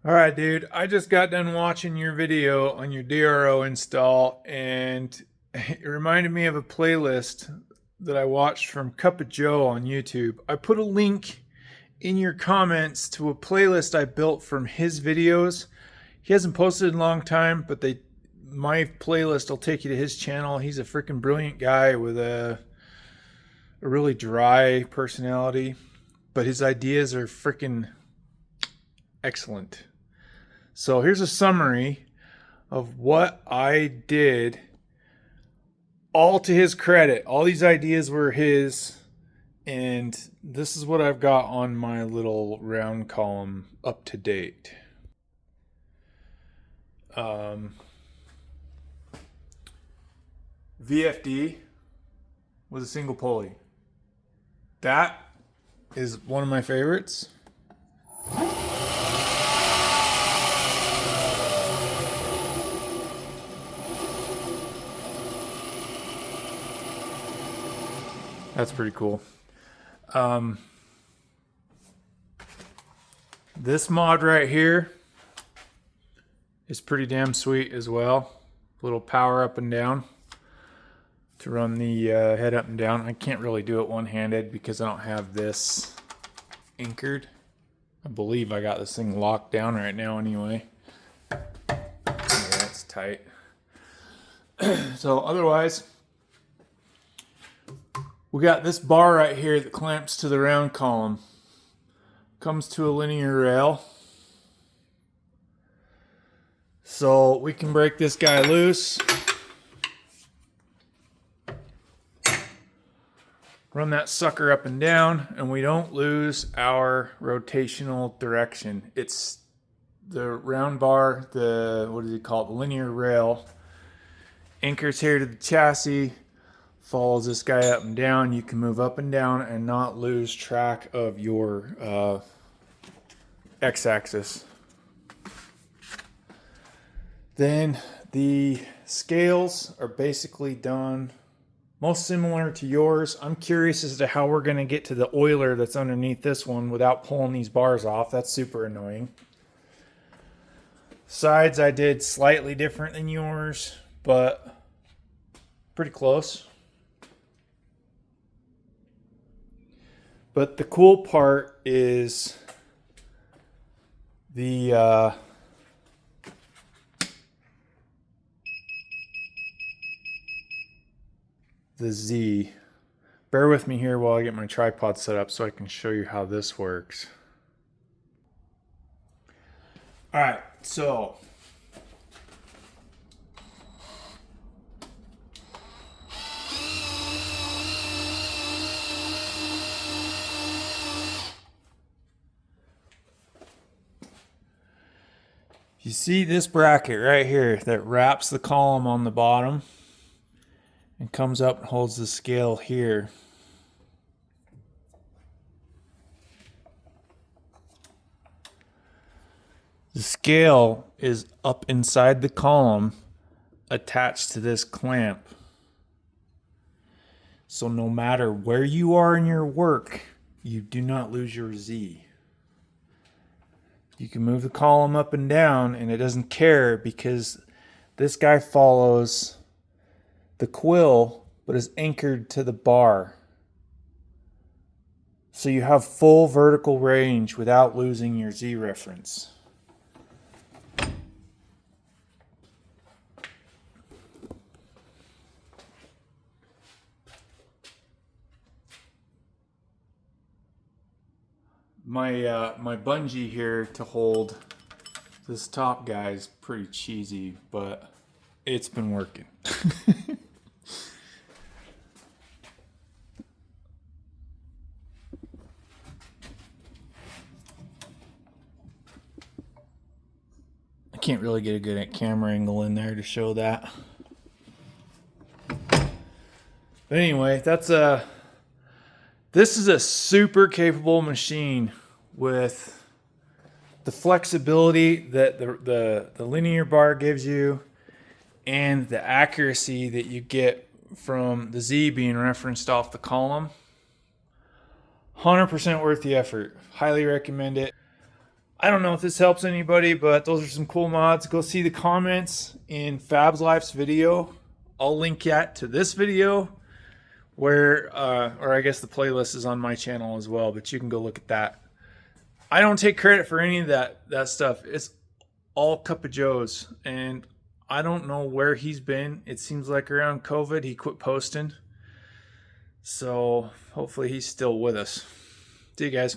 All right, dude. I just got done watching your video on your DRO install, and it reminded me of a playlist that I watched from Cup of Joe on YouTube. I put a link in your comments to a playlist I built from his videos. He hasn't posted in a long time, but my playlist will take you to his channel. He's a freaking brilliant guy with a really dry personality, but his ideas are freaking excellent. So here's a summary of what I did, all to his credit. All these ideas were his, and this is what I've got on my little round column up to date. VFD with a single pulley. That is one of my favorites. That's pretty cool. This mod right here is pretty damn sweet as well. Little power up and down to run the head up and down. I can't really do it one-handed because I don't have this anchored. I believe I got this thing locked down right now anyway. Yeah, it's tight. So otherwise, we got this bar right here that clamps to the round column. Comes to a linear rail. So we can break this guy loose. Run that sucker up and down, and we don't lose our rotational direction. It's the round bar, what does he call it? The linear rail. Anchors here to the chassis. Follows this guy up and down. You can move up and down and not lose track of your x-axis. Then the scales are basically done most similar to yours. I'm curious as to how we're going to get to the oiler that's underneath this one without pulling these bars off. That's super annoying. Sides I did slightly different than yours, but pretty close. But the cool part is the Z. Bear with me here while I get my tripod set up so I can show you how this works. All right, so you see this bracket right here that wraps the column on the bottom and comes up and holds the scale here. The scale is up inside the column attached to this clamp. So no matter where you are in your work, you do not lose your Z. You can move the column up and down and it doesn't care because this guy follows the quill but is anchored to the bar. So you have full vertical range without losing your Z reference. My bungee here to hold this top guy is pretty cheesy, but it's been working. I can't really get a good camera angle in there to show that. But anyway, this is a super capable machine with the flexibility that the linear bar gives you and the accuracy that you get from the Z being referenced off the column. 100% worth the effort. Highly recommend it. I don't know if this helps anybody, but those are some cool mods. Go see the comments in fablifes video. I'll link that to this video where, or I guess the playlist is on my channel as well, but you can go look at that. I don't take credit for any of that stuff. It's all Cup of Joe's, and I don't know where he's been. It seems like around COVID he quit posting. So hopefully he's still with us. See you guys.